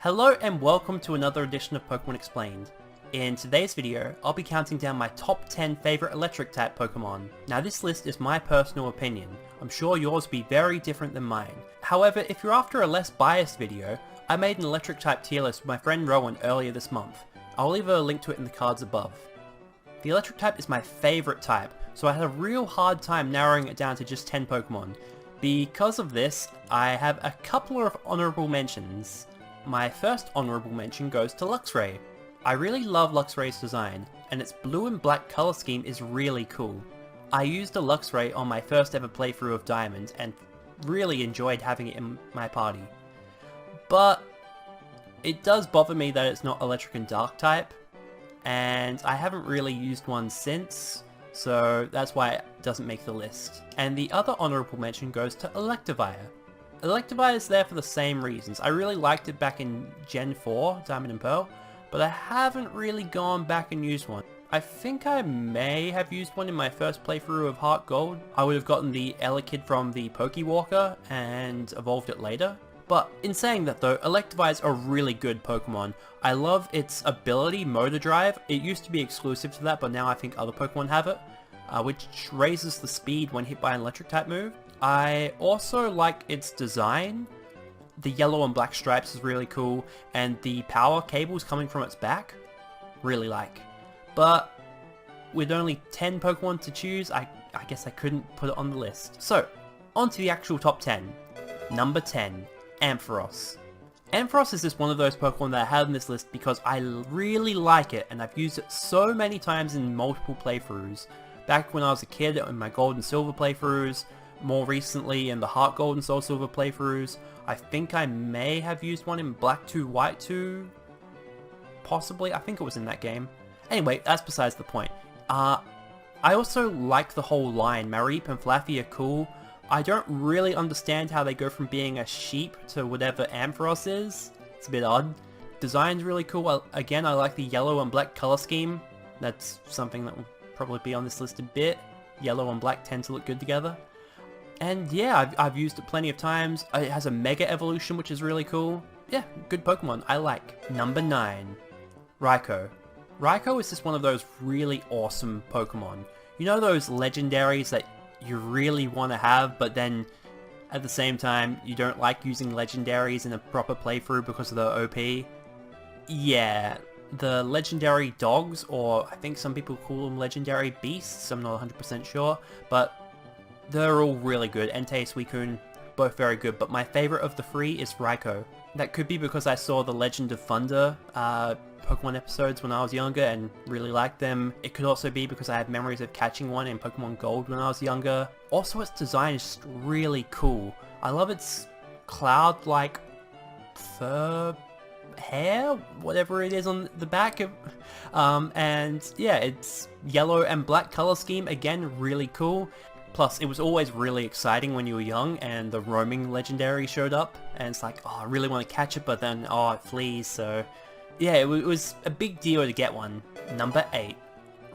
Hello and welcome to another edition of Pokemon Explained. In today's video, I'll be counting down my top 10 favourite electric type Pokemon. Now this list is my personal opinion. I'm sure yours will be very different than mine. However, if you're after a less biased video, I made an electric type tier list with my friend Rowan earlier this month. I'll leave a link to it in the cards above. The electric type is my favourite type, so I had a real hard time narrowing it down to just 10 Pokemon. Because of this, I have a couple of honourable mentions. My first honourable mention goes to Luxray. I really love Luxray's design, and its blue and black colour scheme is really cool. I used a Luxray on my first ever playthrough of Diamond, and really enjoyed having it in my party. But it does bother me that it's not electric and dark type, and I haven't really used one since, so that's why it doesn't make the list. And the other honourable mention goes to Electivire. Electivire is there for the same reasons. I really liked it back in Gen 4, Diamond and Pearl, but I haven't really gone back and used one. I think I may have used one in my first playthrough of Heart Gold. I would have gotten the Elekid from the Pokewalker and evolved it later. But in saying that though, Electivire is a really good Pokemon. I love its ability, Motor Drive. It used to be exclusive to that, but now I think other Pokemon have it, which raises the speed when hit by an electric type move. I also like its design. The yellow and black stripes is really cool, and the power cables coming from its back, really like. But with only 10 Pokemon to choose, I guess I couldn't put it on the list. So, on to the actual top 10. Number 10, Ampharos. Ampharos is just one of those Pokemon that I had on this list because I really like it, and I've used it so many times in multiple playthroughs. Back when I was a kid in my Gold and Silver playthroughs, more recently in the Heart Gold and Soul Silver playthroughs. I think I may have used one in Black 2, White 2, possibly. I think it was in that game. Anyway, that's besides the point. I also like the whole line. Mareep and Flaffy are cool. I don't really understand how they go from being a sheep to whatever Ampharos is. It's a bit odd. Design's really cool. Again, I like the yellow and black color scheme. That's something that will probably be on this list a bit. Yellow and black tend to look good together. And yeah, I've used it plenty of times. It has a Mega Evolution, which is really cool. Yeah, good Pokemon, I like. Number 9, Raikou. Raikou is just one of those really awesome Pokemon. You know those legendaries that you really want to have, but then at the same time, you don't like using legendaries in a proper playthrough because of the OP? Yeah, the legendary dogs, or I think some people call them legendary beasts, I'm not 100% sure, but they're all really good. Entei, Suicune, both very good, but my favourite of the three is Raikou. That could be because I saw the Legend of Thunder Pokemon episodes when I was younger and really liked them. It could also be because I have memories of catching one in Pokemon Gold when I was younger. Also, its design is just really cool. I love its cloud-like fur hair, whatever it is on the back of, and yeah, its yellow and black color scheme, again, really cool. Plus, it was always really exciting when you were young and the roaming legendary showed up, and it's like, oh, I really want to catch it, but then, oh, it flees, so yeah, it was a big deal to get one. Number 8,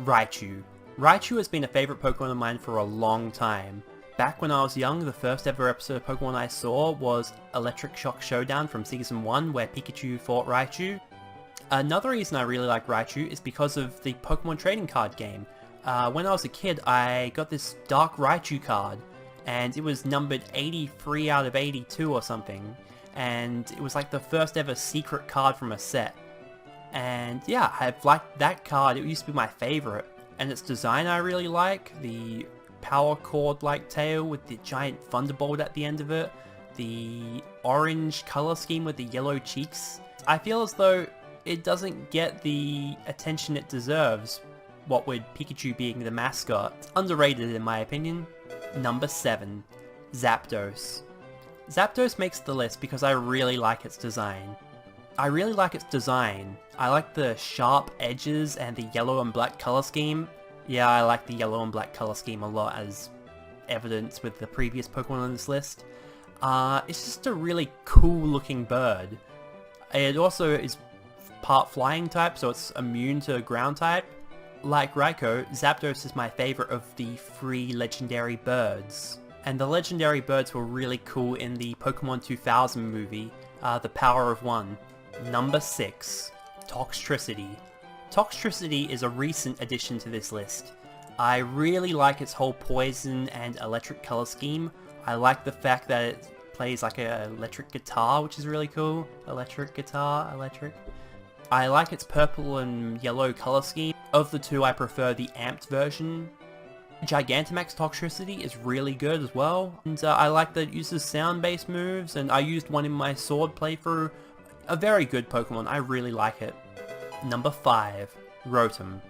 Raichu. Raichu has been a favourite Pokemon of mine for a long time. Back when I was young, the first ever episode of Pokemon I saw was Electric Shock Showdown from Season 1, where Pikachu fought Raichu. Another reason I really like Raichu is because of the Pokemon trading card game. When I was a kid, I got this Dark Raichu card, and it was numbered 83 out of 82 or something, and it was like the first ever secret card from a set. And yeah, I've liked that card. It used to be my favorite, and its design I really like. The power cord-like tail with the giant thunderbolt at the end of it, the orange color scheme with the yellow cheeks. I feel as though it doesn't get the attention it deserves, what with Pikachu being the mascot. It's underrated in my opinion. Number 7, Zapdos. Zapdos makes the list because I really like its design. I like the sharp edges and the yellow and black color scheme. Yeah, I like the yellow and black color scheme a lot, as evidence with the previous Pokemon on this list. It's just a really cool looking bird. It also is part flying type, so it's immune to ground type. Like Raikou, Zapdos is my favourite of the 3 legendary birds. And the legendary birds were really cool in the Pokemon 2000 movie, The Power of One. Number 6. Toxtricity. Toxtricity is a recent addition to this list. I really like its whole poison and electric color scheme. I like the fact that it plays like an electric guitar, which is really cool. Electric guitar, electric. I like its purple and yellow color scheme. Of the two, I prefer the amped version. Gigantamax Toxtricity is really good as well, and I like that it uses sound-based moves, and I used one in my sword playthrough. A very good Pokemon, I really like it. Number 5. Rotom.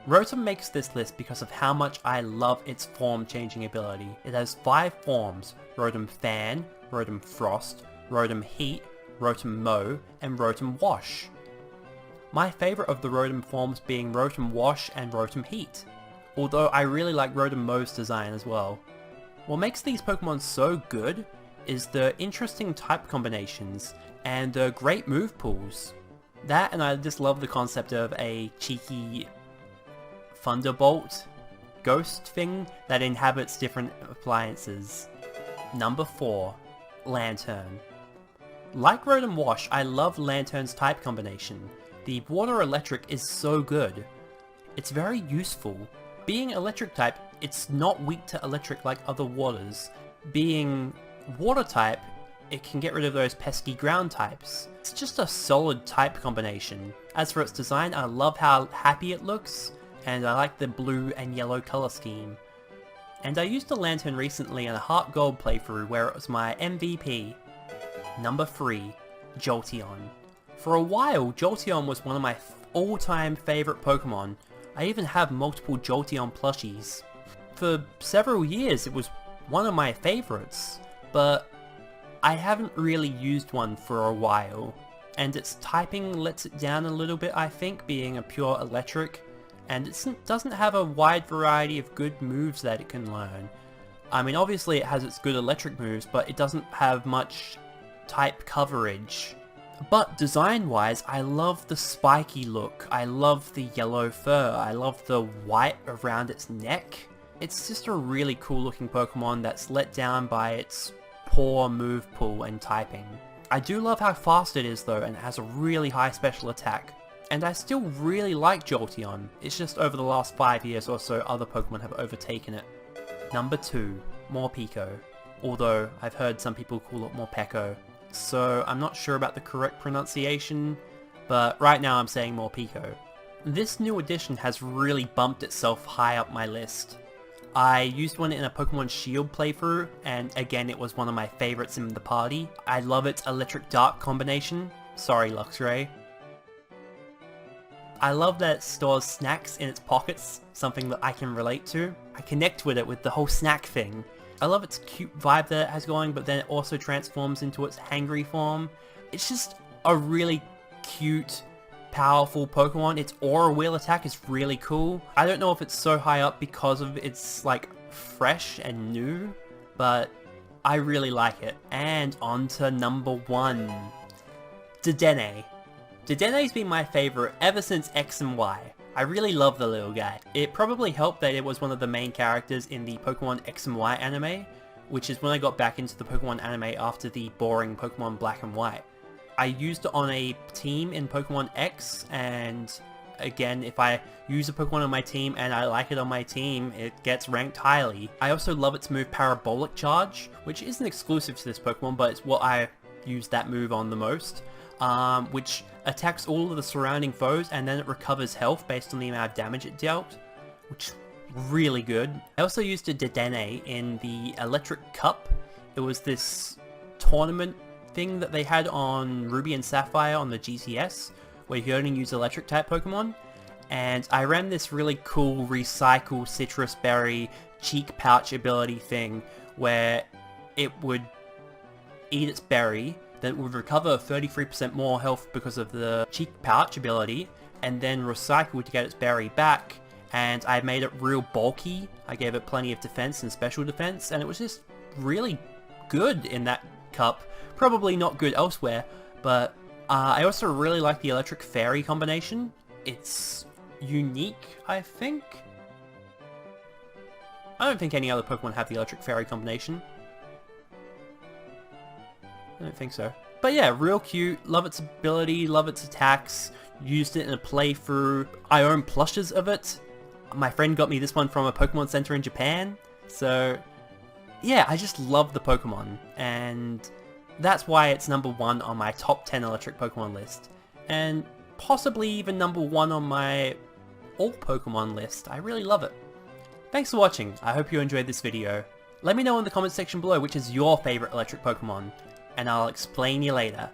Rotom makes this list because of how much I love its form changing ability. It has 5 forms: Rotom Fan, Rotom Frost, Rotom Heat, Rotom Mow, and Rotom Wash. My favourite of the Rotom forms being Rotom Wash and Rotom Heat, although I really like Rotom Mow's design as well. What makes these Pokemon so good is the interesting type combinations and the great move pools. That, and I just love the concept of a cheeky Thunderbolt ghost thing that inhabits different appliances. Number 4. Lantern. Like Rotom Wash, I love Lantern's type combination. The Water Electric is so good. It's very useful. Being electric type, it's not weak to electric like other waters. Being water type, it can get rid of those pesky ground types. It's just a solid type combination. As for its design, I love how happy it looks, and I like the blue and yellow color scheme. And I used the Lantern recently in a Heart Gold playthrough where it was my MVP. Number 3. Jolteon. For a while, Jolteon was one of my all-time favourite Pokemon. I even have multiple Jolteon plushies. For several years it was one of my favourites, but I haven't really used one for a while, and its typing lets it down a little bit, I think, being a pure electric, and it doesn't have a wide variety of good moves that it can learn. I mean, obviously it has its good electric moves, but it doesn't have much type coverage. But design-wise, I love the spiky look, I love the yellow fur, I love the white around its neck. It's just a really cool looking Pokemon that's let down by its poor move pool and typing. I do love how fast it is though, and it has a really high special attack. And I still really like Jolteon, it's just over the last 5 years or so other Pokemon have overtaken it. Number 2. Morpeko. Although I've heard some people call it Morpeko, so I'm not sure about the correct pronunciation, but right now I'm saying Morpeko. This new edition has really bumped itself high up my list. I used one in a Pokemon Shield playthrough, and again it was one of my favourites in the party. I love its Electric Dark combination. Sorry, Luxray. I love that it stores snacks in its pockets, something that I can relate to. I connect with it with the whole snack thing. I love its cute vibe that it has going, but then it also transforms into its hangry form. It's just a really cute, powerful Pokemon. Its Aura Wheel attack is really cool. I don't know if it's so high up because of its like fresh and new, but I really like it. And on to number 1. Dedenne. Dedenne's been my favourite ever since X and Y. I really love the little guy. It probably helped that it was one of the main characters in the Pokemon X and Y anime, which is when I got back into the Pokemon anime after the boring Pokemon Black and White. I used it on a team in Pokemon X, and again, if I use a Pokemon on my team and I like it on my team, it gets ranked highly. I also love its move Parabolic Charge, which isn't exclusive to this Pokemon, but it's what I use that move on the most. Which attacks all of the surrounding foes and then it recovers health based on the amount of damage it dealt, which is really good. I also used a Dedenne in the Electric Cup. It was this tournament thing that they had on Ruby and Sapphire on the GTS, where you could only use electric type Pokemon, and I ran this really cool recycle citrus berry cheek pouch ability thing where it would eat its berry, then it would recover 33% more health because of the cheek pouch ability, and then recycle to get its berry back, and I made it real bulky. I gave it plenty of defense and special defense, and it was just really good in that cup. Probably not good elsewhere, but I also really like the Electric Fairy combination. It's unique, I think. I don't think any other Pokemon have the Electric Fairy combination. I don't think so. But yeah, real cute, love its ability, love its attacks, used it in a playthrough. I own plushes of it. My friend got me this one from a Pokemon Center in Japan, so yeah, I just love the Pokemon, and that's why it's number 1 on my top 10 electric Pokemon list, and possibly even number 1 on my all Pokemon list. I really love it. Thanks for watching, I hope you enjoyed this video. Let me know in the comment section below which is your favourite electric Pokemon, and I'll explain you later.